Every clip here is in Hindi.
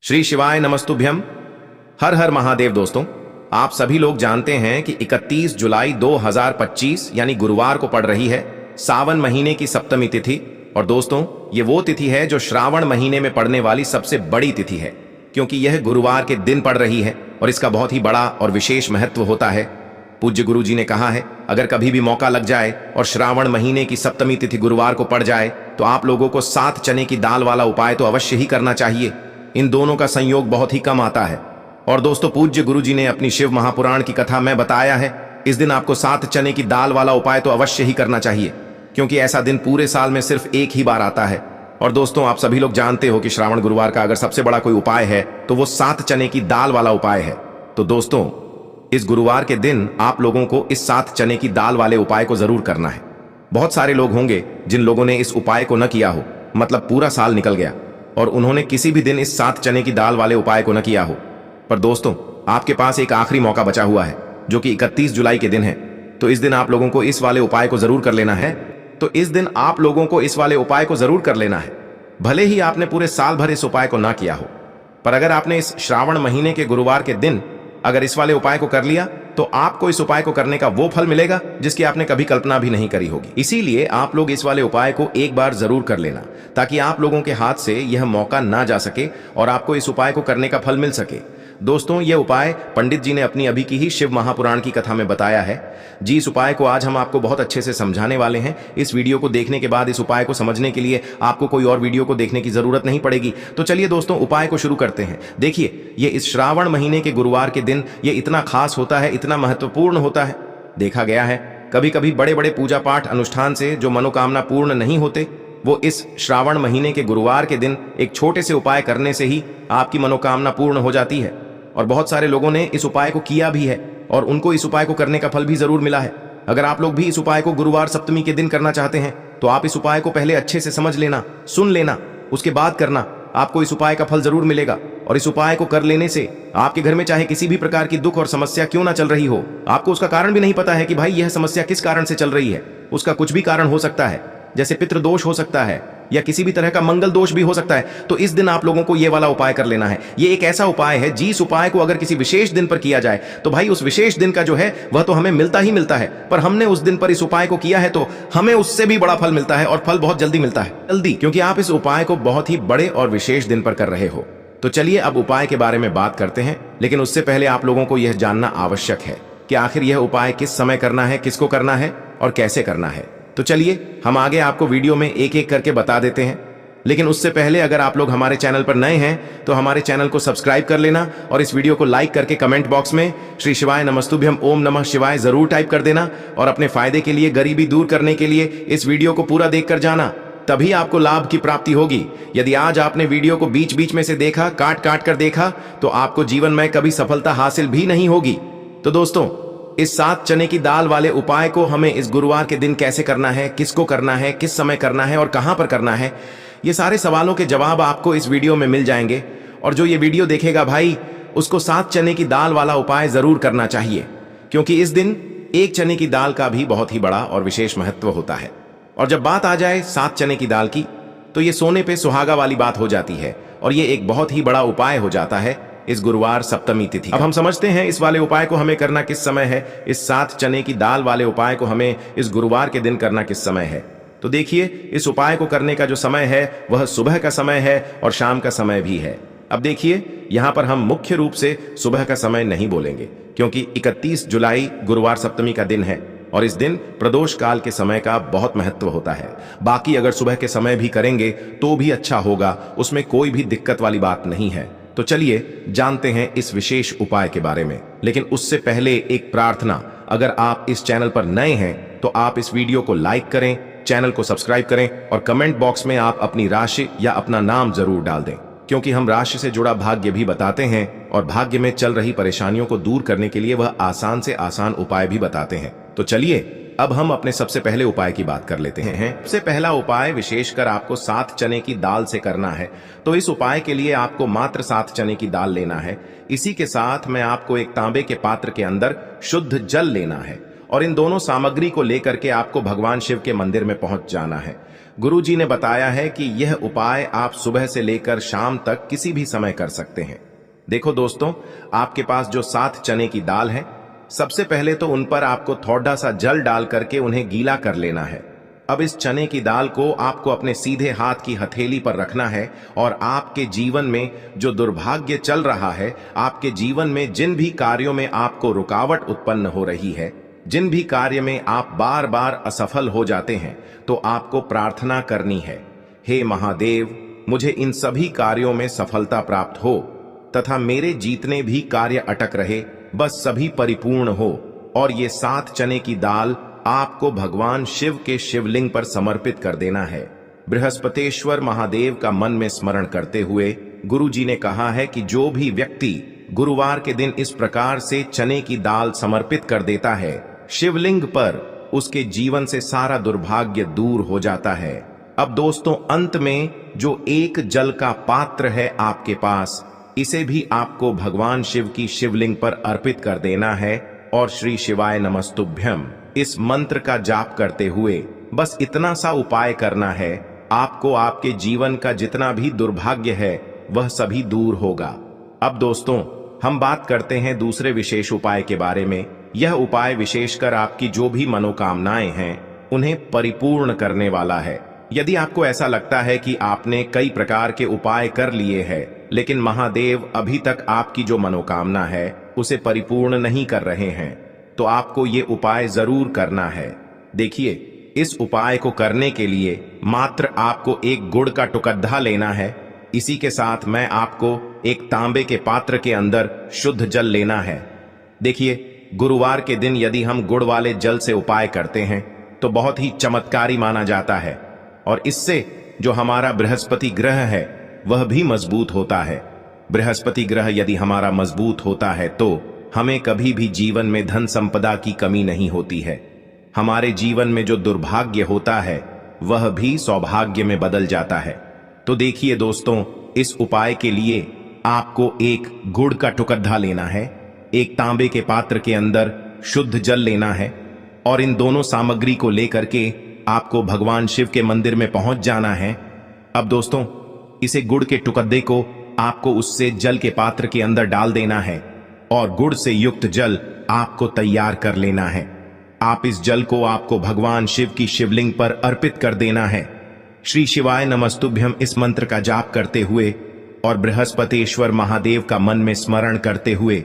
श्री शिवाय नमस्तुभ्यम। हर हर महादेव। दोस्तों, आप सभी लोग जानते हैं कि 31 जुलाई 2025 यानी गुरुवार को पड़ रही है सावन महीने की सप्तमी तिथि। और दोस्तों, ये वो तिथि है जो श्रावण महीने में पड़ने वाली सबसे बड़ी तिथि है, क्योंकि यह गुरुवार के दिन पड़ रही है और इसका बहुत ही बड़ा और विशेष महत्व होता है। पूज्य गुरु जी ने कहा है, अगर कभी भी मौका लग जाए और श्रावण महीने की सप्तमी तिथि गुरुवार को पड़ जाए तो आप लोगों को 7 चने की दाल वाला उपाय तो अवश्य ही करना चाहिए। इन दोनों का संयोग बहुत ही कम आता है। और दोस्तों, पूज्य गुरु जी ने अपनी शिव महापुराण की कथा में बताया है, इस दिन आपको 7 चने की दाल वाला उपाय तो अवश्य ही करना चाहिए, क्योंकि ऐसा दिन पूरे साल में सिर्फ एक ही बार आता है। और दोस्तों, आप सभी लोग जानते हो कि श्रावण गुरुवार का अगर सबसे बड़ा कोई उपाय है तो वो 7 चने की दाल वाला उपाय है। तो दोस्तों, इस गुरुवार के दिन आप लोगों को इस 7 चने की दाल वाले उपाय को जरूर करना है। बहुत सारे लोग होंगे जिन लोगों ने इस उपाय को न किया हो, मतलब पूरा साल निकल गया और उन्होंने किसी भी दिन इस 7 चने की दाल वाले उपाय को न किया हो। पर दोस्तों, आपके पास एक आखिरी मौका बचा हुआ है, जो कि 31 जुलाई के दिन है। तो इस दिन आप लोगों को इस वाले उपाय को जरूर कर लेना है। भले ही आपने पूरे साल भर इस उपाय को ना किया हो, पर अगर आपने इस श्रावण महीने के गुरुवार के दिन अगर इस वाले उपाय को कर लिया तो आपको इस उपाय को करने का वो फल मिलेगा जिसकी आपने कभी कल्पना भी नहीं करी होगी। इसीलिए आप लोग इस वाले उपाय को एक बार जरूर कर लेना, ताकि आप लोगों के हाथ से यह मौका ना जा सके और आपको इस उपाय को करने का फल मिल सके। दोस्तों, यह उपाय पंडित जी ने अपनी अभी की ही शिव महापुराण की कथा में बताया है जी। इस उपाय को आज हम आपको बहुत अच्छे से समझाने वाले हैं। इस वीडियो को देखने के बाद इस उपाय को समझने के लिए आपको कोई और वीडियो को देखने की जरूरत नहीं पड़ेगी। तो चलिए दोस्तों, उपाय को शुरू करते हैं। देखिए, ये इस श्रावण महीने के गुरुवार के दिन ये इतना खास होता है, इतना महत्वपूर्ण होता है। देखा गया है कभी कभी बड़े बड़े पूजा पाठ अनुष्ठान से जो मनोकामना पूर्ण नहीं होते, वो इस श्रावण महीने के गुरुवार के दिन एक छोटे से उपाय करने से ही आपकी मनोकामना पूर्ण हो जाती है। और बहुत सारे लोगों ने इस उपाय को किया भी है और उनको इस उपाय को करने का फल भी जरूर मिला है। अगर आप लोग भी इस उपाय को गुरुवार सप्तमी के दिन करना चाहते हैं तो आप इस उपाय को पहले अच्छे से समझ लेना, सुन लेना, उसके बाद करना। आपको इस उपाय का फल जरूर मिलेगा। और इस उपाय को कर लेने से आपके घर में चाहे किसी भी प्रकार की दुख और समस्या क्यों ना चल रही हो, आपको उसका कारण भी नहीं पता है कि भाई यह समस्या किस कारण से चल रही है, उसका कुछ भी कारण हो सकता है, जैसे पितृदोष हो सकता है या किसी भी तरह का मंगल दोष भी हो सकता है। तो इस दिन आप लोगों को यह वाला उपाय कर लेना है। ये एक ऐसा उपाय है जिस उपाय को अगर किसी विशेष दिन पर किया जाए तो भाई उस विशेष दिन का जो है वह तो हमें मिलता ही मिलता है, पर हमने उस दिन पर इस उपाय को किया है तो हमें उससे भी बड़ा फल मिलता है, और फल बहुत जल्दी मिलता है। जल्दी, क्योंकि आप इस उपाय को बहुत ही बड़े और विशेष दिन पर कर रहे हो। तो चलिए अब उपाय के बारे में बात करते हैं, लेकिन उससे पहले आप लोगों को यह जानना आवश्यक है कि आखिर यह उपाय किस समय करना है, किसको करना है और कैसे करना है। तो चलिए हम आगे आपको वीडियो में एक एक करके बता देते हैं। लेकिन उससे पहले अगर आप लोग हमारे चैनल पर नए हैं तो हमारे चैनल को सब्सक्राइब कर लेना और इस वीडियो को लाइक करके कमेंट बॉक्स में श्री शिवाय नमस्तुभ्यम ओम नमः शिवाय जरूर टाइप कर देना। और अपने फायदे के लिए, गरीबी दूर करने के लिए इस वीडियो को पूरा देखकर जाना, तभी आपको लाभ की प्राप्ति होगी। यदि आज आपने वीडियो को बीच बीच में से देखा, काट काट कर देखा, तो आपको जीवन में कभी सफलता हासिल भी नहीं होगी। तो दोस्तों, इस 7 चने की दाल वाले उपाय को हमें इस गुरुवार के दिन कैसे करना है, किसको करना है, किस समय करना है और कहां पर करना है, ये सारे सवालों के जवाब आपको इस वीडियो में मिल जाएंगे। और जो ये वीडियो देखेगा भाई, उसको 7 चने की दाल वाला उपाय जरूर करना चाहिए, क्योंकि इस दिन एक चने की दाल का भी बहुत ही बड़ा और विशेष महत्व होता है। और जब बात आ जाए 7 चने की दाल की, तो ये सोने पे सुहागा वाली बात हो जाती है और ये एक बहुत ही बड़ा उपाय हो जाता है इस गुरुवार सप्तमी तिथि। अब हम समझते हैं इस वाले उपाय को हमें करना किस समय है। इस 7 चने की दाल वाले उपाय को हमें इस गुरुवार के दिन करना किस समय है। तो देखिए, इस उपाय को करने का जो समय है वह सुबह का समय है और शाम का समय भी है। अब देखिए, यहां पर हम मुख्य रूप से सुबह का समय नहीं बोलेंगे, क्योंकि 31 जुलाई गुरुवार सप्तमी का दिन है और इस दिन प्रदोष काल के समय का बहुत महत्व होता है। बाकी अगर सुबह के समय भी करेंगे तो भी अच्छा होगा, उसमें कोई भी दिक्कत वाली बात नहीं है। तो चलिए जानते हैं इस विशेष उपाय के बारे में। लेकिन उससे पहले एक प्रार्थना, अगर आप इस चैनल पर नए हैं तो आप इस वीडियो को लाइक करें, चैनल को सब्सक्राइब करें और कमेंट बॉक्स में आप अपनी राशि या अपना नाम जरूर डाल दें, क्योंकि हम राशि से जुड़ा भाग्य भी बताते हैं और भाग्य में चल रही परेशानियों को दूर करने के लिए वह आसान से आसान उपाय भी बताते हैं। तो चलिए अब हम अपने सबसे पहले उपाय की बात कर लेते हैं। सबसे पहला उपाय विशेषकर आपको 7 चने की दाल से करना है। तो इस उपाय के लिए आपको मात्र 7 चने की दाल लेना है। इसी के साथ में आपको एक तांबे के पात्र के अंदर शुद्ध जल लेना है और इन दोनों सामग्री को लेकर के आपको भगवान शिव के मंदिर में पहुंच जाना है। गुरुजी ने बताया है कि यह उपाय आप सुबह से लेकर शाम तक किसी भी समय कर सकते हैं। देखो दोस्तों, आपके पास जो 7 चने की दाल है, सबसे पहले तो उन पर आपको थोड़ा सा जल डाल करके उन्हें गीला कर लेना है। अब इस चने की दाल को आपको अपने सीधे हाथ की हथेली पर रखना है और आपके जीवन में जो दुर्भाग्य चल रहा है, आपके जीवन में जिन भी कार्यों में आपको रुकावट उत्पन्न हो रही है, जिन भी कार्य में आप बार बार असफल हो जाते हैं, तो आपको प्रार्थना करनी है, हे महादेव, मुझे इन सभी कार्यों में सफलता प्राप्त हो तथा मेरे जितने भी कार्य अटक रहे बस सभी परिपूर्ण हो। और ये 7 चने की दाल आपको भगवान शिव के शिवलिंग पर समर्पित कर देना है। बृहस्पतेश्वर महादेव का मन में स्मरण करते हुए गुरुजी ने कहा है कि जो भी व्यक्ति गुरुवार के दिन इस प्रकार से चने की दाल समर्पित कर देता है शिवलिंग पर, उसके जीवन से सारा दुर्भाग्य दूर हो जाता है। अब दोस्तों, अंत में जो एक जल का पात्र है आपके पास, इसे भी आपको भगवान शिव की शिवलिंग पर अर्पित कर देना है और श्री शिवाय नमस्तुभ्यम इस मंत्र का जाप करते हुए बस इतना सा उपाय करना है, आपको आपके जीवन का जितना भी दुर्भाग्य है वह सभी दूर होगा। अब दोस्तों, हम बात करते हैं दूसरे विशेष उपाय के बारे में। यह उपाय विशेषकर आपकी जो भी मनोकामनाएं हैं उन्हें परिपूर्ण करने वाला है। यदि आपको ऐसा लगता है कि आपने कई प्रकार के उपाय कर लिए हैं लेकिन महादेव अभी तक आपकी जो मनोकामना है उसे परिपूर्ण नहीं कर रहे हैं, तो आपको ये उपाय जरूर करना है। देखिए, इस उपाय को करने के लिए मात्र आपको एक गुड़ का टुकड़ा लेना है। इसी के साथ मैं आपको एक तांबे के पात्र के अंदर शुद्ध जल लेना है। देखिए, गुरुवार के दिन यदि हम गुड़ वाले जल से उपाय करते हैं तो बहुत ही चमत्कारी माना जाता है और इससे जो हमारा बृहस्पति ग्रह है वह भी मजबूत होता है। बृहस्पति ग्रह यदि हमारा मजबूत होता है तो हमें कभी भी जीवन में धन संपदा की कमी नहीं होती है। हमारे जीवन में जो दुर्भाग्य होता है वह भी सौभाग्य में बदल जाता है। तो देखिए दोस्तों, इस उपाय के लिए आपको एक गुड़ का टुकड़ा लेना है, एक तांबे के पात्र के अंदर शुद्ध जल लेना है और इन दोनों सामग्री को लेकर के आपको भगवान शिव के मंदिर में पहुंच जाना है। अब दोस्तों, इसे गुड़ के टुकड़े को आपको उससे जल के पात्र के अंदर डाल देना है और गुड़ से युक्त जल आपको तैयार कर लेना है। आप इस जल को आपको भगवान शिव की शिवलिंग पर अर्पित कर देना है। श्री शिवाय नमस्तुभ्यम इस मंत्र का जाप करते हुए और बृहस्पतेश्वर महादेव का मन में स्मरण करते हुए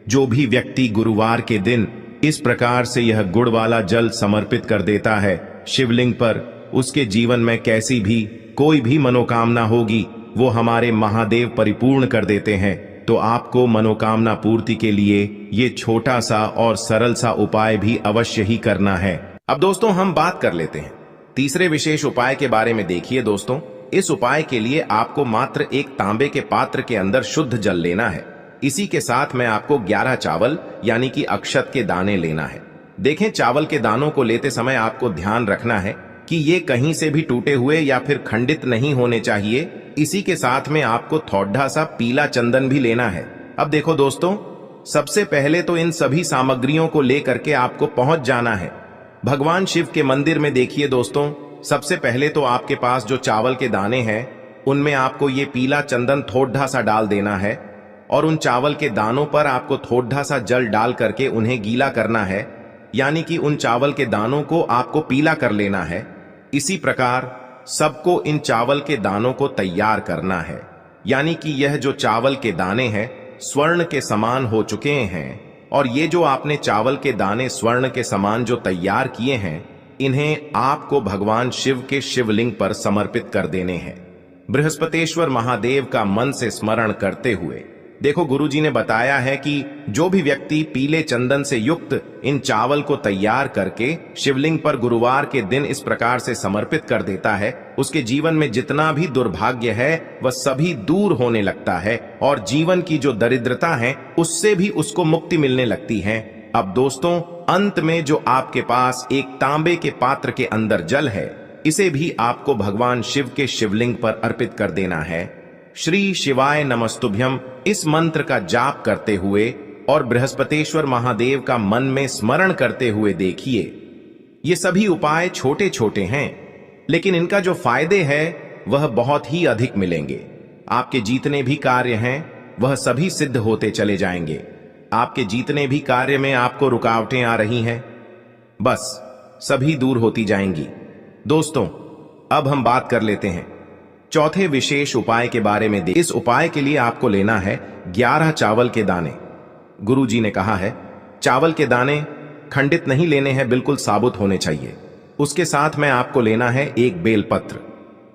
जो भी व्यक्ति गुरुवार के दिन इस प्रकार से यह गुड़ वाला जल समर्पित कर देता है शिवलिंग पर, उसके जीवन में कैसी भी कोई भी मनोकामना होगी वो हमारे महादेव परिपूर्ण कर देते हैं। तो आपको मनोकामना पूर्ति के लिए ये छोटा सा और सरल सा उपाय भी अवश्य ही करना है। अब दोस्तों, हम बात कर लेते हैं तीसरे विशेष उपाय के बारे में। देखिए दोस्तों, इस उपाय के लिए आपको मात्र एक तांबे के पात्र के अंदर शुद्ध जल लेना है। इसी के साथ में आपको 11 चावल यानी कि अक्षत के दाने लेना है। देखें, चावल के दानों को लेते समय आपको ध्यान रखना है कि ये कहीं से भी टूटे हुए या फिर खंडित नहीं होने चाहिए। इसी के साथ में आपको थोड़ा सा पीला चंदन भी लेना है। अब देखो दोस्तों, सबसे पहले तो इन सभी सामग्रियों को लेकर के आपको पहुंच जाना है भगवान शिव के मंदिर में। देखिए दोस्तों, सबसे पहले तो आपके पास जो चावल के दाने हैं उनमें आपको ये पीला चंदन थोड़ा सा डाल देना है और उन चावल के दानों पर आपको थोड़ा सा जल डाल करके उन्हें गीला करना है, यानी कि उन चावल के दानों को आपको पीला कर लेना है। इसी प्रकार सबको इन चावल के दानों को तैयार करना है, यानी कि यह जो चावल के दाने हैं स्वर्ण के समान हो चुके हैं और ये जो आपने चावल के दाने स्वर्ण के समान जो तैयार किए हैं, इन्हें आपको भगवान शिव के शिवलिंग पर समर्पित कर देने हैं बृहस्पतेश्वर महादेव का मन से स्मरण करते हुए। देखो, गुरुजी ने बताया है कि जो भी व्यक्ति पीले चंदन से युक्त इन चावल को तैयार करके शिवलिंग पर गुरुवार के दिन इस प्रकार से समर्पित कर देता है, उसके जीवन में जितना भी दुर्भाग्य है वह सभी दूर होने लगता है और जीवन की जो दरिद्रता है उससे भी उसको मुक्ति मिलने लगती है। अब दोस्तों, अंत में जो आपके पास एक तांबे के पात्र के अंदर जल है, इसे भी आपको भगवान शिव के शिवलिंग पर अर्पित कर देना है। श्री शिवाय नमस्तुभ्यम इस मंत्र का जाप करते हुए और बृहस्पतेश्वर महादेव का मन में स्मरण करते हुए देखिए, ये सभी उपाय छोटे छोटे हैं लेकिन इनका जो फायदे है वह बहुत ही अधिक मिलेंगे। आपके जितने भी कार्य हैं वह सभी सिद्ध होते चले जाएंगे। आपके जितने भी कार्य में आपको रुकावटें आ रही हैं, बस सभी दूर होती जाएंगी। दोस्तों, अब हम बात कर लेते हैं चौथे विशेष उपाय के बारे में। इस उपाय के लिए आपको लेना है 11 चावल के दाने। गुरुजी ने कहा है चावल के दाने खंडित नहीं लेने हैं, बिल्कुल साबुत होने चाहिए। उसके साथ में आपको लेना है एक बेलपत्र।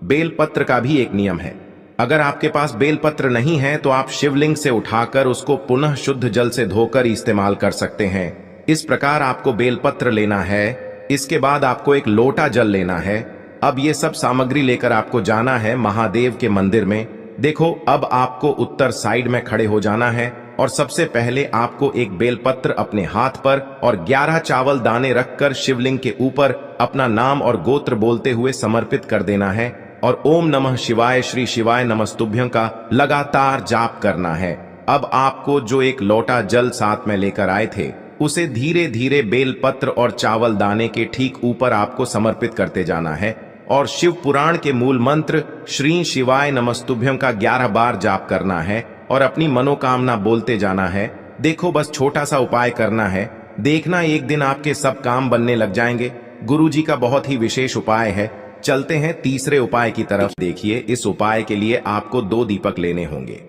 बेलपत्र का भी एक नियम है, अगर आपके पास बेलपत्र नहीं है तो आप शिवलिंग से उठाकर उसको पुनः शुद्ध जल से धोकर इस्तेमाल कर सकते हैं। इस प्रकार आपको बेलपत्र लेना है। इसके बाद आपको एक लोटा जल लेना है। अब ये सब सामग्री लेकर आपको जाना है महादेव के मंदिर में। देखो, अब आपको उत्तर साइड में खड़े हो जाना है और सबसे पहले आपको एक बेलपत्र अपने हाथ पर और 11 चावल दाने रखकर शिवलिंग के ऊपर अपना नाम और गोत्र बोलते हुए समर्पित कर देना है और ओम नमः शिवाय श्री शिवाय नमस्तुभ्यं का लगातार जाप करना है। अब आपको जो एक लोटा जल साथ में लेकर आए थे उसे धीरे धीरे बेलपत्र और चावल दाने के ठीक ऊपर आपको समर्पित करते जाना है और शिव पुराण के मूल मंत्र श्री शिवाय नमस्तुभ्यं का 11 बार जाप करना है और अपनी मनोकामना बोलते जाना है। देखो, बस छोटा सा उपाय करना है, देखना एक दिन आपके सब काम बनने लग जाएंगे। गुरुजी का बहुत ही विशेष उपाय है। चलते हैं तीसरे उपाय की तरफ। देखिए, इस उपाय के लिए आपको 2 दीपक लेने होंगे।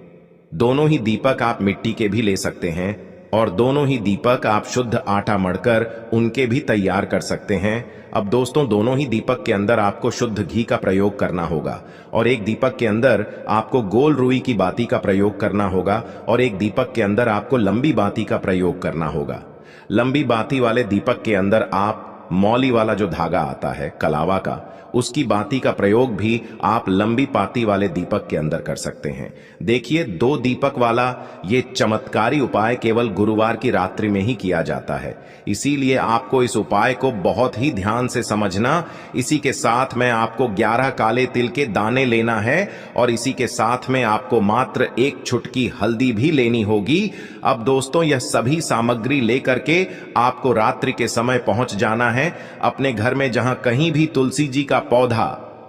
दोनों ही दीपक आप मिट्टी के भी ले सकते हैं और दोनों ही दीपक आप शुद्ध आटा मढ़कर उनके भी तैयार कर सकते हैं। अब दोस्तों, दोनों ही दीपक के अंदर आपको शुद्ध घी का प्रयोग करना होगा और एक दीपक के अंदर आपको गोल रुई की बाती का प्रयोग करना होगा और एक दीपक के अंदर आपको लंबी बाती का प्रयोग करना होगा। लंबी बाती वाले दीपक के अंदर आप मौली वाला जो धागा आता है कलावा का, उसकी बाती का प्रयोग भी आप लंबी पाती वाले दीपक के अंदर कर सकते हैं। देखिए, 2 दीपक वाला ये चमत्कारी उपाय केवल गुरुवार की रात्रि में ही किया जाता है, इसीलिए आपको इस उपाय को बहुत ही ध्यान से समझना। इसी के साथ में आपको 11 काले तिल के दाने लेना है और इसी के साथ में आपको मात्र 1 चुटकी हल्दी भी लेनी होगी। अब दोस्तों, यह सभी सामग्री लेकर के आपको रात्रि के समय पहुंच जाना है अपने घर में, जहां कहीं भी तुलसी जी का पौधा,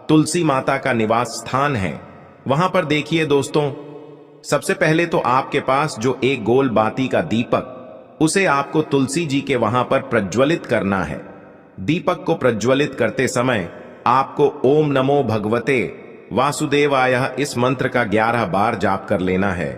तुलसी माता का निवास स्थान है, वहां पर देखिए दोस्तों, सबसे पहले तो आपके पास जो एक गोल बाती का दीपक, उसे आपको तुलसी जी के वहां पर प्रज्वलित करना है। दीपक को प्रज्वलित करते समय आपको ओम नमो भगवते वासुदेवाय इस मंत्र का 11 बार जाप कर लेना है।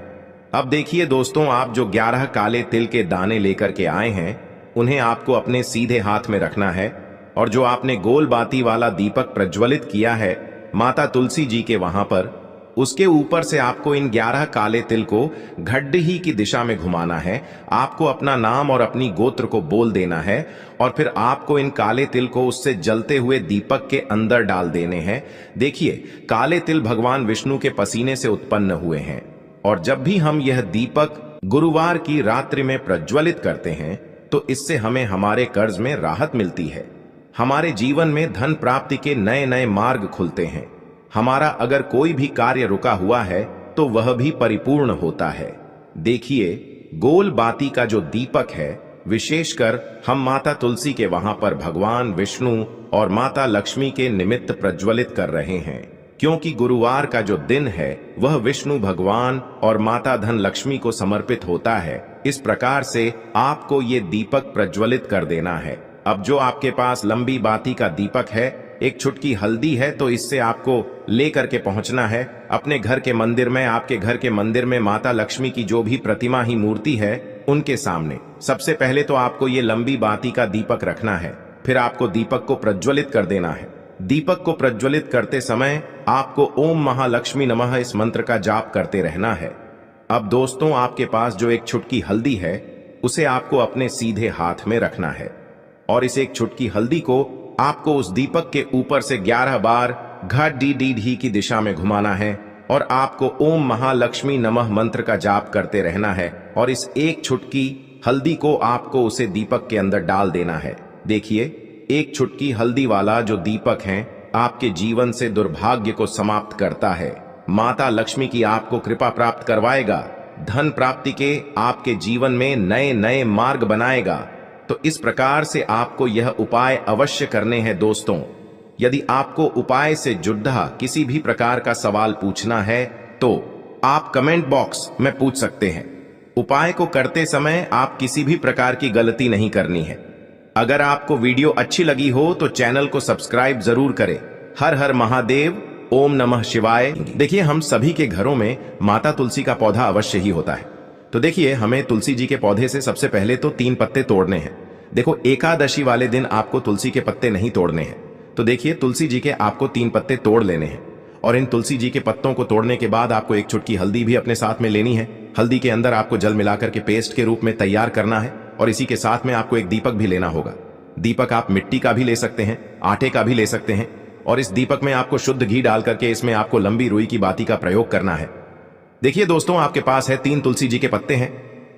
अब देखिए दोस्तों, आप जो 11 काले तिल के दाने लेकर के आए हैं उन्हें आपको अपने सीधे हाथ में रखना है और जो आपने गोल बाती वाला दीपक प्रज्वलित किया है माता तुलसी जी के वहां पर, उसके ऊपर से आपको इन 11 काले तिल को घड्डी की दिशा में घुमाना है। आपको अपना नाम और अपनी गोत्र को बोल देना है और फिर आपको इन काले तिल को उससे जलते हुए दीपक के अंदर डाल देने हैं। देखिए, काले तिल भगवान विष्णु के पसीने से उत्पन्न हुए हैं और जब भी हम यह दीपक गुरुवार की रात्रि में प्रज्वलित करते हैं तो इससे हमें हमारे कर्ज में राहत मिलती है, हमारे जीवन में धन प्राप्ति के नए नए मार्ग खुलते हैं, हमारा अगर कोई भी कार्य रुका हुआ है तो वह भी परिपूर्ण होता है। देखिए, गोल बाती का जो दीपक है, विशेषकर हम माता तुलसी के वहां पर भगवान विष्णु और माता लक्ष्मी के निमित्त प्रज्वलित कर रहे हैं, क्योंकि गुरुवार का जो दिन है वह विष्णु भगवान और माता धन लक्ष्मी को समर्पित होता है। इस प्रकार से आपको ये दीपक प्रज्वलित कर देना है। अब जो आपके पास लंबी बाती का दीपक है, 1 चुटकी हल्दी है, तो इससे आपको लेकर के पहुंचना है अपने घर के मंदिर में। आपके घर के मंदिर में माता लक्ष्मी की जो भी प्रतिमा ही मूर्ति है उनके सामने सबसे पहले तो आपको ये लंबी बाती का दीपक रखना है, फिर आपको दीपक को प्रज्वलित कर देना है। दीपक को प्रज्वलित करते समय आपको ओम महालक्ष्मी नमः इस मंत्र का जाप करते रहना है। अब दोस्तों, आपके पास जो 1 चुटकी हल्दी है उसे आपको अपने सीधे हाथ में रखना है और इस 1 चुटकी हल्दी को आपको उस दीपक के ऊपर से 11 बार घड़ी की दिशा में घुमाना है और आपको ओम महालक्ष्मी नमः मंत्र का जाप करते रहना है और इस 1 चुटकी हल्दी को आपको उसे दीपक के अंदर डाल देना है। देखिए, 1 चुटकी हल्दी वाला जो दीपक है आपके जीवन से दुर्भाग्य को समाप्त करता है, माता लक्ष्मी की आपको कृपा प्राप्त करवाएगा, धन प्राप्ति के आपके जीवन में नए नए मार्ग बनाएगा। तो इस प्रकार से आपको यह उपाय अवश्य करने हैं दोस्तों। यदि आपको उपाय से जुड़ा किसी भी प्रकार का सवाल पूछना है तो आप कमेंट बॉक्स में पूछ सकते हैं। उपाय को करते समय आप किसी भी प्रकार की गलती नहीं करनी है। अगर आपको वीडियो अच्छी लगी हो तो चैनल को सब्सक्राइब जरूर करें। हर हर महादेव, ओम नमः शिवाय। देखिए, हम सभी के घरों में माता तुलसी का पौधा अवश्य ही होता है। तो देखिए, हमें तुलसी जी के पौधे से सबसे पहले तो 3 पत्ते तोड़ने हैं। देखो, एकादशी वाले दिन आपको तुलसी के पत्ते नहीं तोड़ने हैं। तो देखिए, तुलसी जी के आपको 3 पत्ते तोड़ लेने हैं और इन तुलसी जी के पत्तों को तोड़ने के बाद आपको 1 चुटकी हल्दी भी अपने साथ में लेनी है। हल्दी के अंदर आपको जल मिलाकर के पेस्ट के रूप में तैयार करना है और इसी के साथ में आपको एक दीपक भी लेना होगा। दीपक आप मिट्टी का भी ले सकते हैं, आटे का भी ले सकते हैं और इस दीपक में आपको शुद्ध घी डाल करके इसमें आपको लंबी रुई की बाती का प्रयोग करना है। देखिए दोस्तों, आपके पास है 3 तुलसी जी के पत्ते हैं।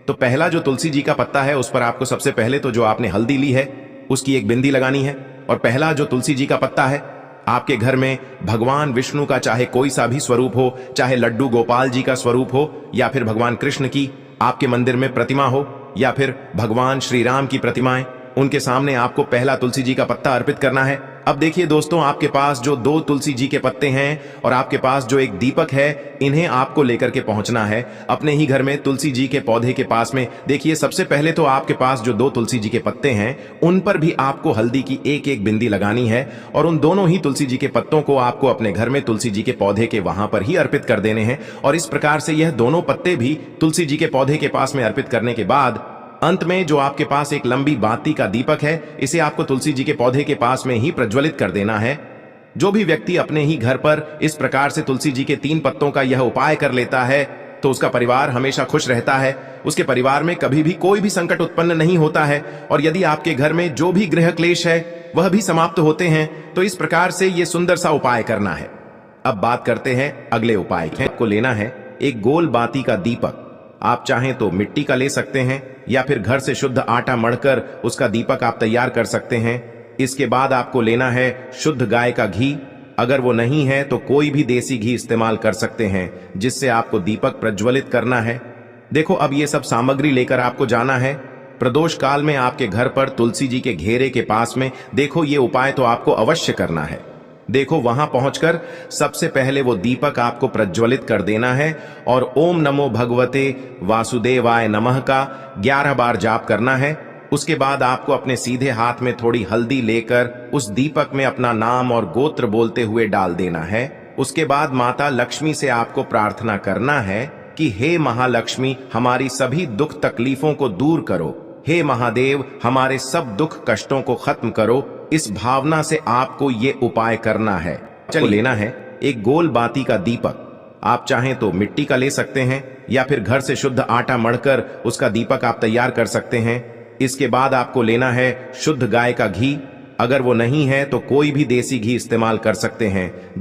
तो पहला जो तुलसी जी का पत्ता है उस पर आपको सबसे पहले तो जो आपने हल्दी ली है उसकी एक बिंदी लगानी है। और पहला जो तुलसी जी का पत्ता है, आपके घर में भगवान विष्णु का चाहे कोई सा भी स्वरूप हो, चाहे लड्डू गोपाल जी का स्वरूप हो या फिर भगवान कृष्ण की आपके मंदिर में प्रतिमा हो या फिर भगवान श्री राम की प्रतिमाएं, उनके सामने आपको पहला तुलसी जी का पत्ता अर्पित करना है। अब देखिए दोस्तों, आपके पास जो 2 तुलसी जी के पत्ते हैं और आपके पास जो एक दीपक है, इन्हें आपको लेकर के पहुंचना है अपने ही घर में तुलसी जी के पौधे के पास में। देखिए, सबसे पहले तो आपके पास जो 2 तुलसी जी के पत्ते हैं उन पर भी आपको हल्दी की एक बिंदी लगानी है और उन दोनों ही तुलसी जी के पत्तों को आपको अपने घर में तुलसी जी के पौधे के वहां पर ही अर्पित कर देने हैं। और इस प्रकार से यह दोनों पत्ते भी तुलसी जी के पौधे के पास में अर्पित करने के बाद अंत में जो आपके पास एक लंबी बाती का दीपक है, इसे आपको तुलसी जी के पौधे के पास में ही प्रज्वलित कर देना है। जो भी व्यक्ति अपने ही घर पर इस प्रकार से तुलसी जी के 3 पत्तों का यह उपाय कर लेता है तो उसका परिवार हमेशा खुश रहता है। उसके परिवार में कभी भी कोई भी संकट उत्पन्न नहीं होता है और यदि आपके घर में जो भी गृह क्लेश है वह भी समाप्त होते हैं। तो इस प्रकार से यह सुंदर सा उपाय करना है। अब बात करते हैं अगले उपाय की। आपको लेना है एक गोल बाती का दीपक। आप चाहें तो मिट्टी का ले सकते हैं या फिर घर से शुद्ध आटा मढ़कर उसका दीपक आप तैयार कर सकते हैं। इसके बाद आपको लेना है शुद्ध गाय का घी। अगर वो नहीं है तो कोई भी देसी घी इस्तेमाल कर सकते हैं जिससे आपको दीपक प्रज्वलित करना है। देखो, अब ये सब सामग्री लेकर आपको जाना है प्रदोष काल में आपके घर पर तुलसी जी के घेरे के पास में। देखो, ये उपाय तो आपको अवश्य करना है। देखो, वहां पहुंचकर सबसे पहले वो दीपक आपको प्रज्वलित कर देना है और ओम नमो भगवते वासुदेवाय नमः का 11 बार जाप करना है। उसके बाद आपको अपने सीधे हाथ में थोड़ी हल्दी लेकर उस दीपक में अपना नाम और गोत्र बोलते हुए डाल देना है। उसके बाद माता लक्ष्मी से आपको प्रार्थना करना है कि हे महालक्ष्मी, हमारी सभी दुख तकलीफों को दूर करो। हे महादेव, हमारे सब दुख कष्टों को खत्म करो। इस भावना से आपको ये उपाय करना है। चलिए, लेना है एक गोल बाती का दीपक। आप चाहें तो मिट्टी का ले सकते हैं या फिर घर से शुद्ध आटा मढ़कर उसका दीपक आप तैयार कर सकते हैं। इसके बाद आपको लेना है शुद्ध गाय का घी। अगर वो नहीं है तो कोई भी देसी घी इस्तेमाल कर सकते हैं।